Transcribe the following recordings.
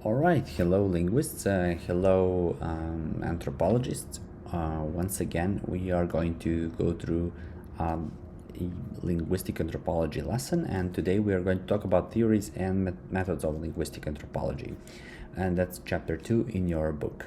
All right, hello linguists, hello anthropologists. Once again, we are going to go through a linguistic anthropology lesson, and today we are going to talk about theories and methods of linguistic anthropology, and that's chapter 2 in your book.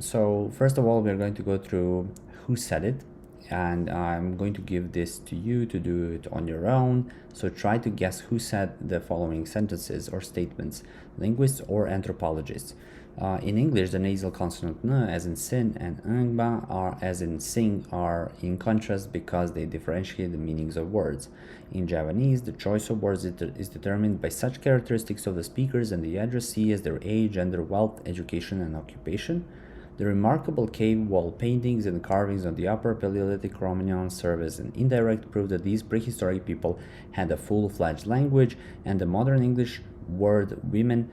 So first of all, we are going to go through who said it, and I'm going to give this to you to do it on your own. So try to guess who said the following sentences or statements, linguists or anthropologists. In English, the nasal consonant n, as in sin, and ngba, are as in sing, are in contrast because they differentiate the meanings of words. In Javanese, the choice of words is determined by such characteristics of the speakers and the addressee as their age, gender, wealth, education, and occupation. The remarkable cave wall paintings and carvings on the Upper Paleolithic Cro-Magnon serve as an indirect proof that these prehistoric people had a full-fledged language, and the modern English word women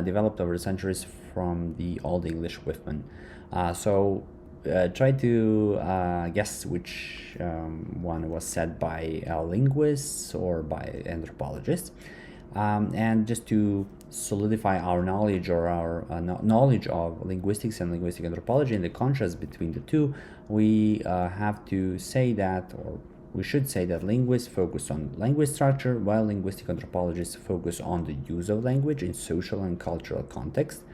developed over the centuries from the Old English Whitman. Try to guess which one was said by linguists or by anthropologists. And just to solidify our knowledge or our knowledge of linguistics and linguistic anthropology and the contrast between the two, we have to say that, or we should say that linguists focus on language structure, while linguistic anthropologists focus on the use of language in social and cultural context.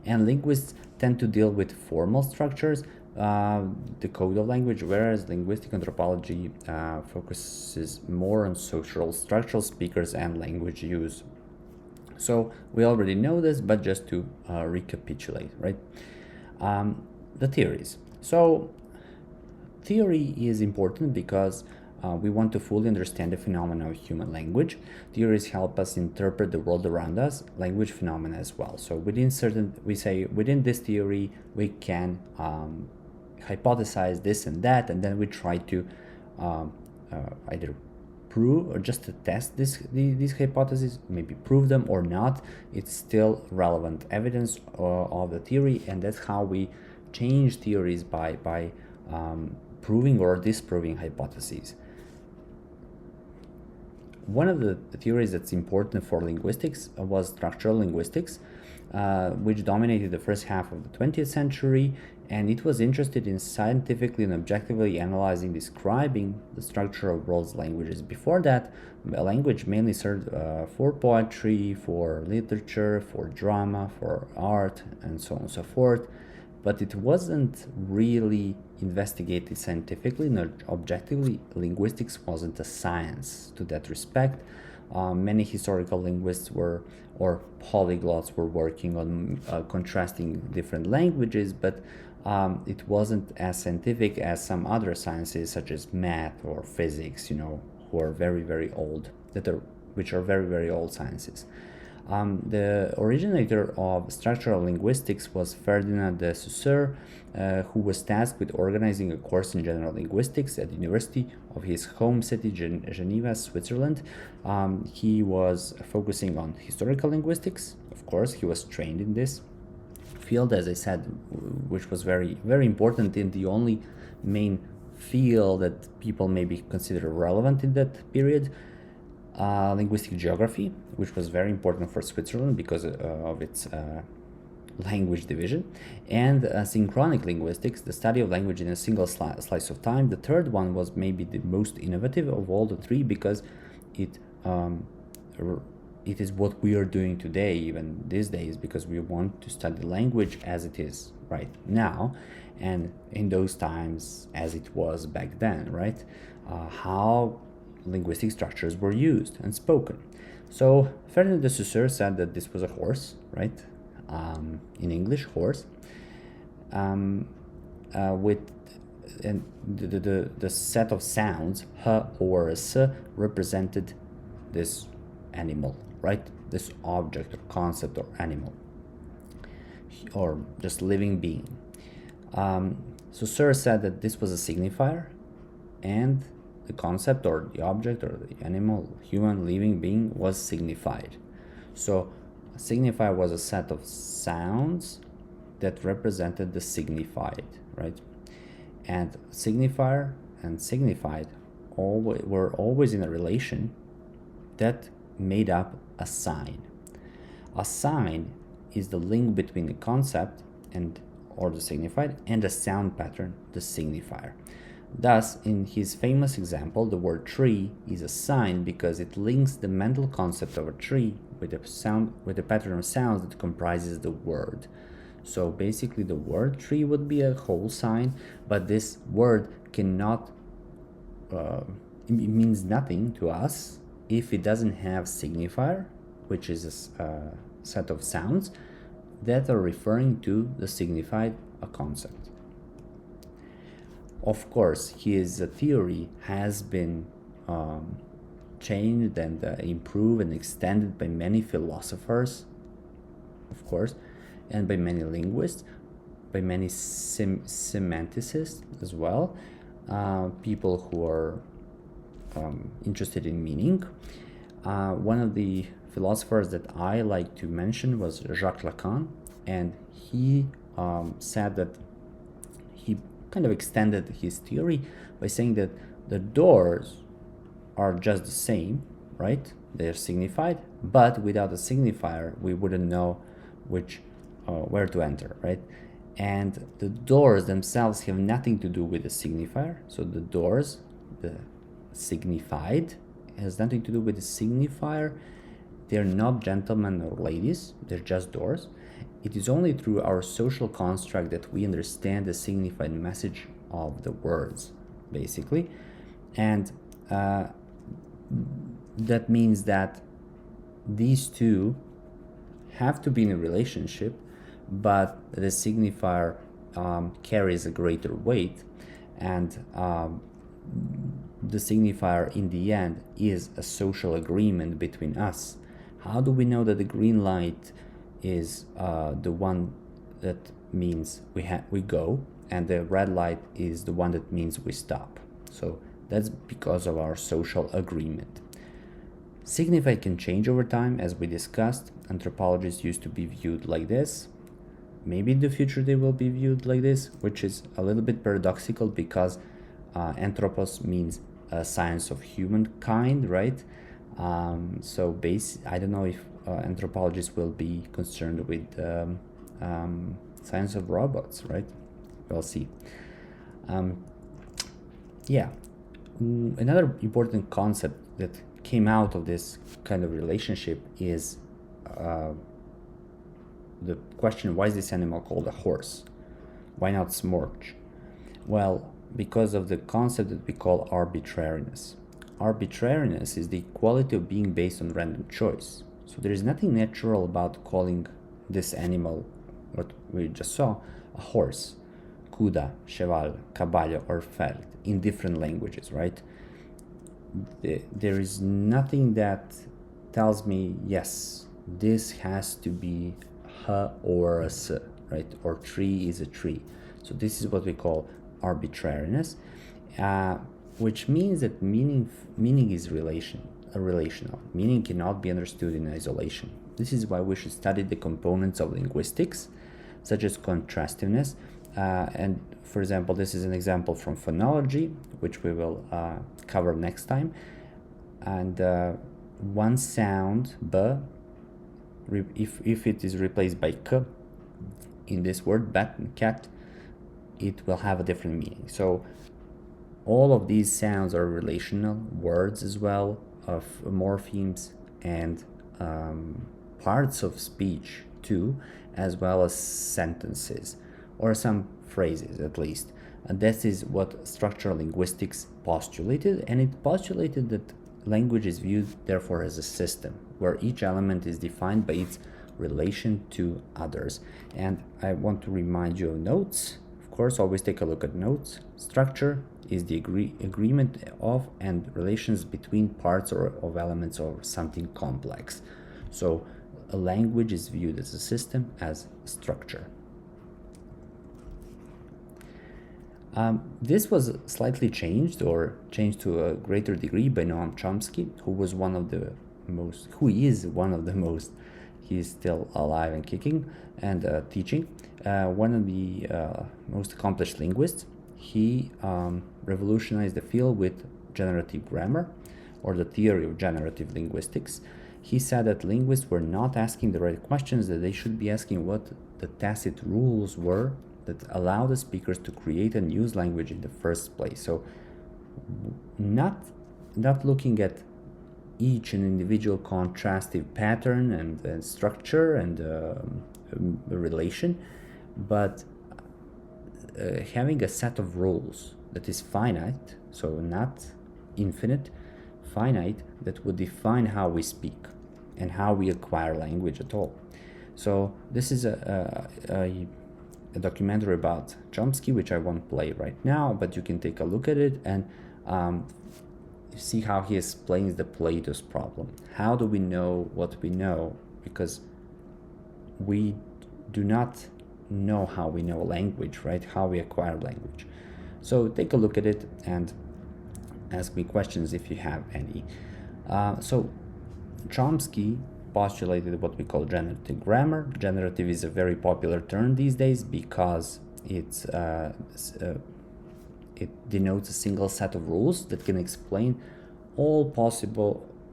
And linguists tend to deal with formal structures, the code of language, whereas linguistic anthropology focuses more on social structural speakers and language use. So we already know this, but just to recapitulate, right? The theories. So theory is important because we want to fully understand the phenomena of human language. Theories help us interpret the world around us, language phenomena as well. So within this theory, we can hypothesize this and that, and then we try to either prove or just to test these hypotheses, maybe prove them or not. It's still relevant evidence of the theory, and that's how we change theories by proving or disproving hypotheses. One of the theories that's important for linguistics was structural linguistics, which dominated the first half of the 20th century, and it was interested in scientifically and objectively analyzing, describing the structure of world's languages. Before that, a language mainly served for poetry, for literature, for drama, for art, and so on and so forth, but it wasn't really investigated scientifically nor objectively. Linguistics wasn't a science to that respect. Many historical linguists or polyglots were working on contrasting different languages, but it wasn't as scientific as some other sciences such as math or physics, who are very, very old, which are very, very old sciences. The originator of structural linguistics was Ferdinand de Saussure, who was tasked with organizing a course in general linguistics at the University of his home city, Geneva, Switzerland. He was focusing on historical linguistics. Of course, he was trained in this field, as I said, which was very, very important in the only main field that people maybe consider relevant in that period. Linguistic geography, which was very important for Switzerland because of its language division, and synchronic linguistics, the study of language in a single slice of time. The third one was maybe the most innovative of all the three because it is what we are doing today, even these days, because we want to study language as it is right now, and in those times as it was back then, right? How linguistic structures were used and spoken. So Ferdinand de Saussure said that this was a horse, right? In English, horse, with and the set of sounds h or s represented this animal, right? This object or concept or animal, or just living being. Saussure said that this was a signifier, and the concept or the object or the animal, human, living being was signified. So a signifier was a set of sounds that represented the signified, right? And signifier and signified were always in a relation that made up a sign. A sign is the link between the concept and or the signified and the sound pattern, the signifier. Thus, in his famous example, the word tree is a sign because it links the mental concept of a tree with the pattern of sounds that comprises the word. So basically the word tree would be a whole sign, but this word cannot, it means nothing to us if it doesn't have signifier, which is a set of sounds that are referring to the signified concept. Of course, his theory has been changed and improved and extended by many philosophers, of course, and by many linguists, by many semanticists as well, people who are interested in meaning. One of the philosophers that I like to mention was Jacques Lacan, and he said that he kind of extended his theory by saying that the doors are just the same, right? They're signified, but without a signifier, we wouldn't know where to enter, right? And the doors themselves have nothing to do with the signifier. So the doors, the signified, has nothing to do with the signifier. They're not gentlemen or ladies, they're just doors. It is only through our social construct that we understand the signified message of the words, basically. And that means that these two have to be in a relationship, but the signifier carries a greater weight, and the signifier in the end is a social agreement between us. How do we know that the green light is the one that means we go, and the red light is the one that means we stop? So that's because of our social agreement. Signified can change over time, as we discussed. Anthropologists used to be viewed like this. Maybe in the future they will be viewed like this, which is a little bit paradoxical because anthropos means science of humankind, right? So I don't know if anthropologists will be concerned with science of robots, right? We'll see. Another important concept that came out of this kind of relationship is the question, why is this animal called a horse? Why not smorch? Well, because of the concept that we call arbitrariness. Arbitrariness is the quality of being based on random choice. So there is nothing natural about calling this animal, what we just saw, a horse, cuda, cheval, caballo, or felt, in different languages, right? There is nothing that tells me, yes, this has to be h or a s, right? Or tree is a tree. So this is what we call arbitrariness, which means that meaning is relational. Meaning cannot be understood in isolation. This is why we should study the components of linguistics, such as contrastiveness. And for example, this is an example from phonology, which we will cover next time. And one sound, b, if it is replaced by k in this word, bat and cat, it will have a different meaning. So all of these sounds are relational words as well, of morphemes and parts of speech too, as well as sentences, or some phrases at least. And this is what structural linguistics postulated, and it postulated that language is viewed therefore as a system, where each element is defined by its relation to others. And I want to remind you of notes. Of course, always take a look at notes. Structure is the agreement of and relations between parts or of elements of something complex. So a language is viewed as a system, as structure. This was slightly changed, or changed to a greater degree, by Noam Chomsky, who is one of the most, he's still alive and kicking and teaching, one of the most accomplished linguists. He revolutionized the field with generative grammar, or the theory of generative linguistics, he said that linguists were not asking the right questions, that they should be asking what the tacit rules were that allow the speakers to create and use language in the first place. So not looking at each an individual contrastive pattern and structure and relation, but having a set of rules that is finite, so not infinite, finite, that would define how we speak and how we acquire language at all. So this is a documentary about Chomsky, which I won't play right now, but you can take a look at it and see how he explains the Plato's problem. How do we know what we know? Because we do not know how we know language, right? How we acquire language. So take a look at it and ask me questions if you have any. So Chomsky postulated what we call generative grammar. Generative is a very popular term these days because it denotes a single set of rules that can explain all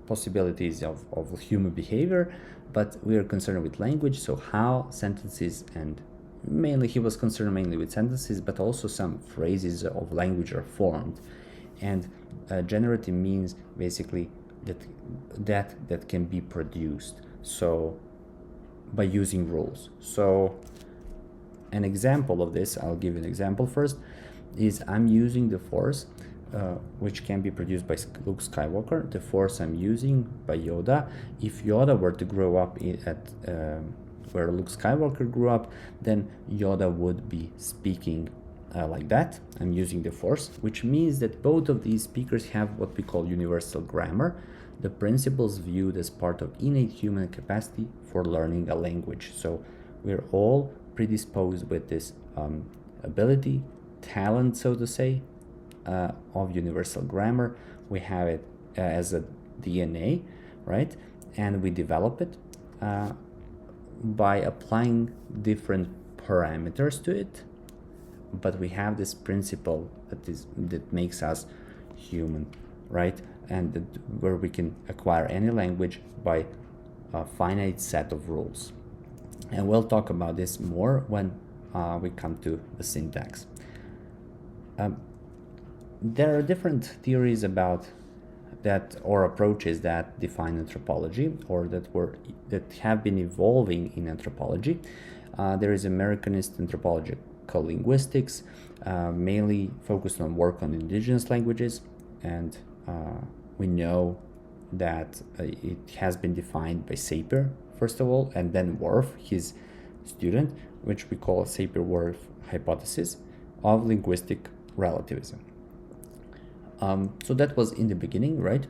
possibilities of human behavior, but we are concerned with language, so how sentences, and mainly he was concerned mainly with sentences, but also some phrases of language are formed. And generative means basically that can be produced, so by using rules. So an example of this, I'll give you an example first, is I'm using the force which can be produced by Luke Skywalker, the force I'm using by Yoda. If Yoda were to grow up at where Luke Skywalker grew up, then Yoda would be speaking like that. I'm using the force, which means that both of these speakers have what we call universal grammar, the principles viewed as part of innate human capacity for learning a language. So we're all predisposed with this ability, talent, so to say, of universal grammar. We have it as a DNA, right? And we develop it by applying different parameters to it, but we have this principle that makes us human, right? And where we can acquire any language by a finite set of rules. And we'll talk about this more when we come to the syntax. There are different theories about that, or approaches that define anthropology, or that have been evolving in anthropology. There is Americanist anthropological linguistics, mainly focused on work on indigenous languages, and we know that it has been defined by Sapir, first of all, and then Whorf, his student, which we call a Sapir-Whorf hypothesis of linguistic relativism. So that was in the beginning, right?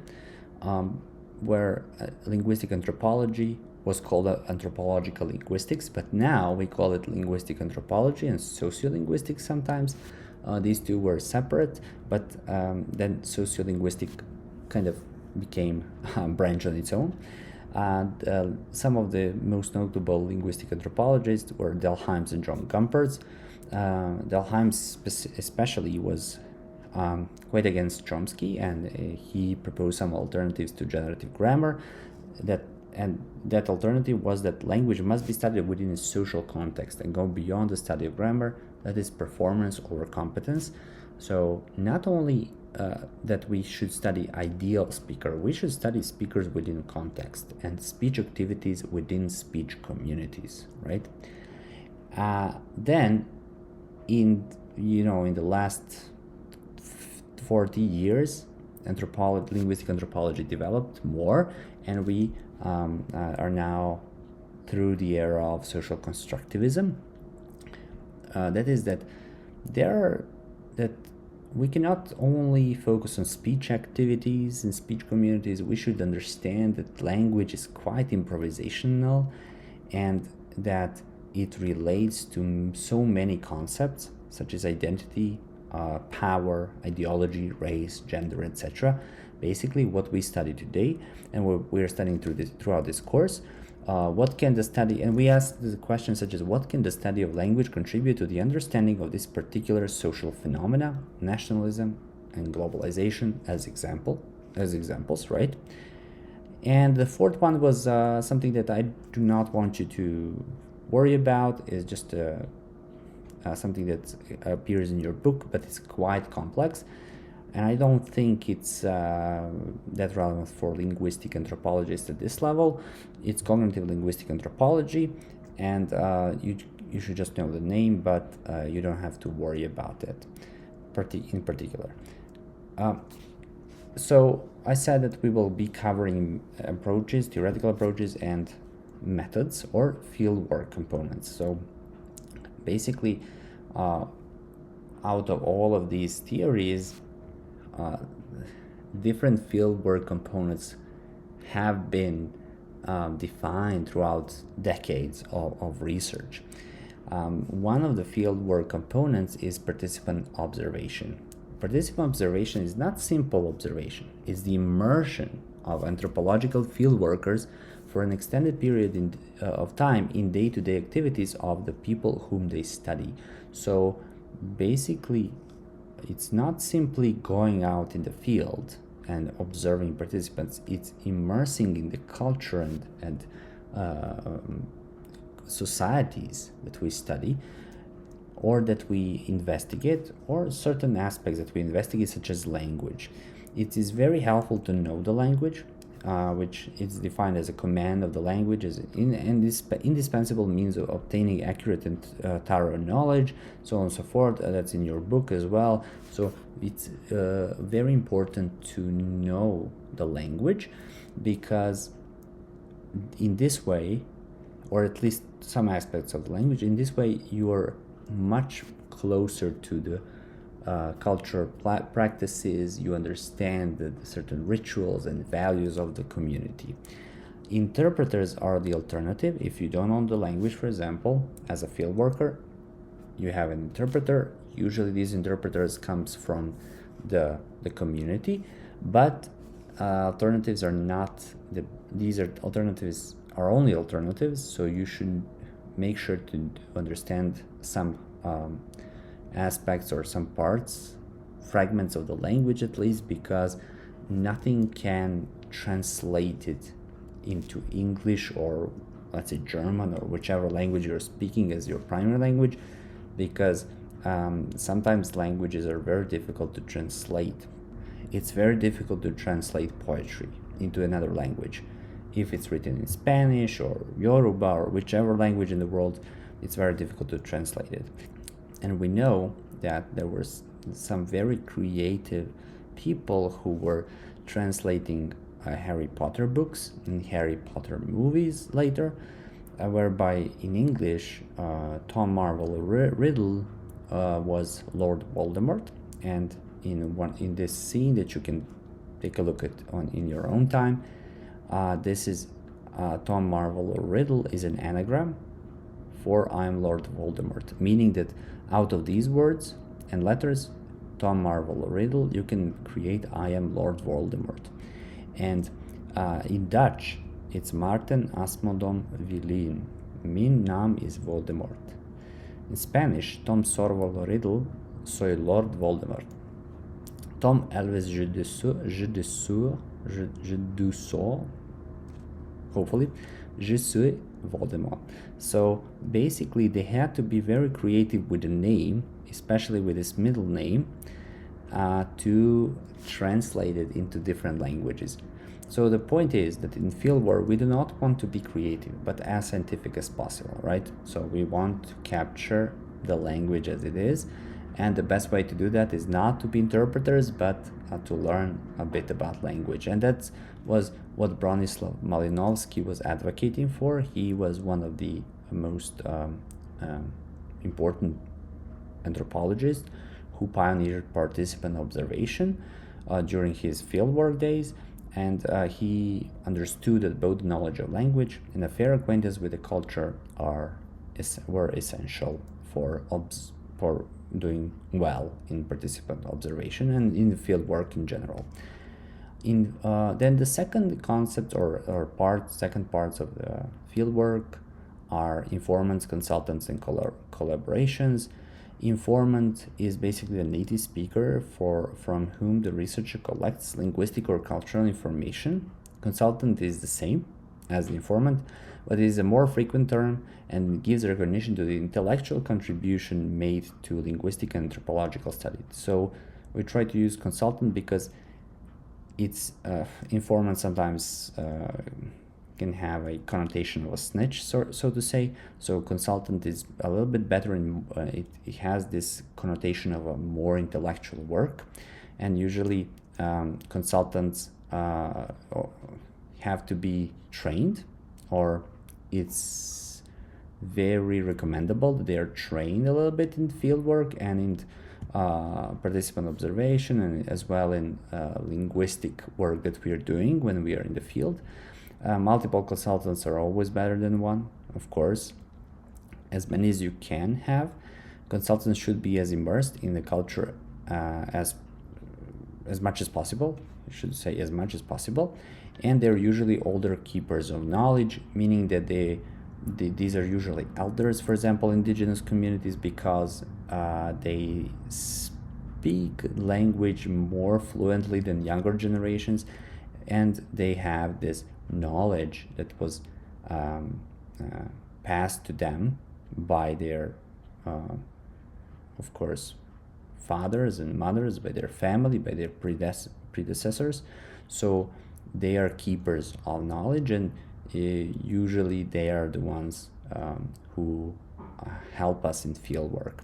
Where linguistic anthropology was called anthropological linguistics, but now we call it linguistic anthropology and sociolinguistics sometimes. These two were separate, but then sociolinguistic kind of became a branch on its own. And some of the most notable linguistic anthropologists were Delheims and John Gumperz. Delheims especially was quite against Chomsky, and he proposed some alternatives to generative grammar. That alternative was that language must be studied within a social context and go beyond the study of grammar, that is performance over competence. So not only that we should study ideal speaker, we should study speakers within context and speech activities within speech communities, right? Then in the last 40 years, linguistic anthropology developed more, and we are now through the era of social constructivism. That is that we cannot only focus on speech activities and speech communities. We should understand that language is quite improvisational, and that it relates to so many concepts such as identity, power, ideology, race, gender, etc. Basically what we study today, and we're studying throughout this course. What can the study, and we ask the questions such as, what can the study of language contribute to the understanding of this particular social phenomena, nationalism and globalization as examples, right? And the fourth one was something that I do not want you to worry about. Is just something that appears in your book, but it's quite complex. And I don't think it's that relevant for linguistic anthropologists at this level. It's cognitive linguistic anthropology, and you should just know the name, but you don't have to worry about it in particular. So I said that we will be covering approaches, theoretical approaches, and methods or fieldwork components. So basically, out of all of these theories, different fieldwork components have been defined throughout decades of research. One of the fieldwork components is participant observation. Participant observation is not simple observation, it's the immersion of anthropological fieldworkers for an extended period of time in day-to-day activities of the people whom they study. So basically, it's not simply going out in the field and observing participants, it's immersing in the culture and societies that we study or that we investigate, or certain aspects that we investigate, such as language. It is very helpful to know the language, which is defined as a command of the language, as indispensable means of obtaining accurate and thorough knowledge, so on and so forth. That's in your book as well. So it's very important to know the language, because in this way, or at least some aspects of the language, in this way you are much closer to the cultural practices. You understand the certain rituals and values of the community. Interpreters are the alternative. If you don't know the language, for example, as a field worker, you have an interpreter. Usually these interpreters comes from the community, but alternatives are not these are alternatives are only alternatives, so you should make sure to understand some aspects or some parts, fragments of the language at least, because nothing can translate it into English or, let's say, German or whichever language you're speaking as your primary language, because sometimes languages are very difficult to translate. It's very difficult to translate poetry into another language. If it's written in Spanish or Yoruba or whichever language in the world, it's very difficult to translate it. And we know that there were some very creative people who were translating Harry Potter books and Harry Potter movies later, whereby in English, Tom Marvel Riddle was Lord Voldemort, and in this scene that you can take a look at in your own time, this is Tom Marvel Riddle is an anagram for I am Lord Voldemort, meaning that out of these words and letters, Tom Marvel Riddle, you can create I am Lord Voldemort. And in Dutch, it's Marten Asmodom Vilien. Min naam is Voldemort. In Spanish, Tom Sorvol Riddle, soy Lord Voldemort. Tom Elvis je dessous, hopefully, je suis Voldemort. So basically, they had to be very creative with the name, especially with his middle name, to translate it into different languages. So the point is that in fieldwork, we do not want to be creative, but as scientific as possible, right? So we want to capture the language as it is, and the best way to do that is not to be interpreters, but to learn a bit about language. And that was what Bronislaw Malinowski was advocating for. He was one of the most important anthropologists who pioneered participant observation during his fieldwork days. And he understood that both knowledge of language and a fair acquaintance with the culture were essential for doing well in participant observation and in field work in general. Then the second concept second parts of the field work are informants, consultants, and collaborations. Informant is basically a native speaker from whom the researcher collects linguistic or cultural information Consultant is the same as the informant, but it is a more frequent term and gives recognition to the intellectual contribution made to linguistic and anthropological studies. So we try to use consultant because it's informant sometimes can have a connotation of a snitch, so to say. So consultant is a little bit better in it has this connotation of a more intellectual work, and usually consultants have to be trained, or it's very recommendable that they are trained a little bit in field work and in participant observation, and as well in linguistic work that we are doing when we are in the field. Multiple consultants are always better than one, of course. As many as you can have. Consultants should be as immersed in the culture as much as possible. I should say as much as possible. And they're usually older keepers of knowledge, meaning that these are usually elders, for example, indigenous communities, because they speak language more fluently than younger generations, and they have this knowledge that was passed to them by their, of course, fathers and mothers, by their family, by their predecessors. So they are keepers of knowledge, and usually they are the ones who help us in field work.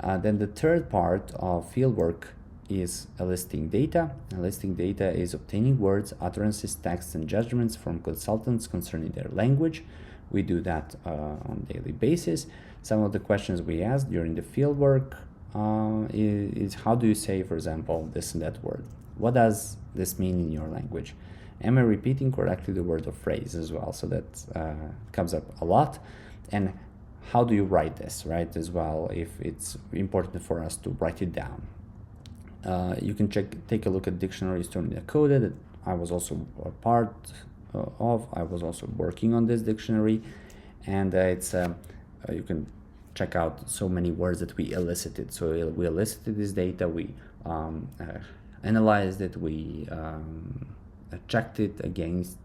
Then the third part of field work is eliciting data. Eliciting data is obtaining words, utterances, texts, and judgments from consultants concerning their language. We do that on a daily basis. Some of the questions we ask during the field work is how do you say, for example, this and that word? What does this mean in your language? Am I repeating correctly the word or phrase as well? So that comes up a lot. And how do you write this, right, as well, if it's important for us to write it down. You can take a look at dictionary Estonian Decoded that I was also a part of. I was also working on this dictionary, and it's you can check out so many words that we elicited. So we elicited this data, we analyzed it, we checked it against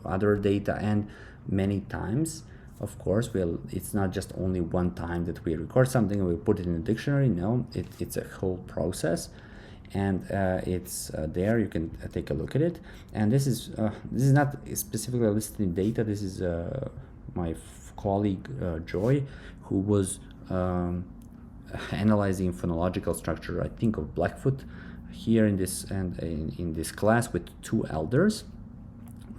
other data, and many times, of course, it's not just only one time that we record something and we put it in the dictionary. No, it's a whole process, and it's there. You can take a look at it. And this is not specifically eliciting data. This is my colleague Joy, who was analyzing phonological structure, I think, of Blackfoot here in this in this class with two elders,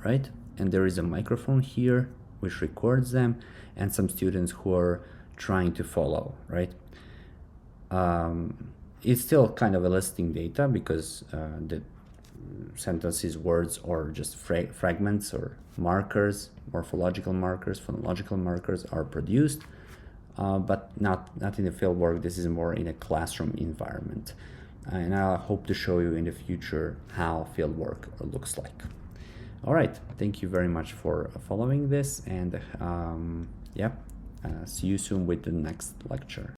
right? And there is a microphone here which records them, and some students who are trying to follow, right? It's still kind of eliciting data because the sentences, words, or just fragments or markers, morphological markers, phonological markers are produced, but not in the field work. This is more in a classroom environment. And I hope to show you in the future how field work looks like. All right, thank you very much for following this, and see you soon with the next lecture.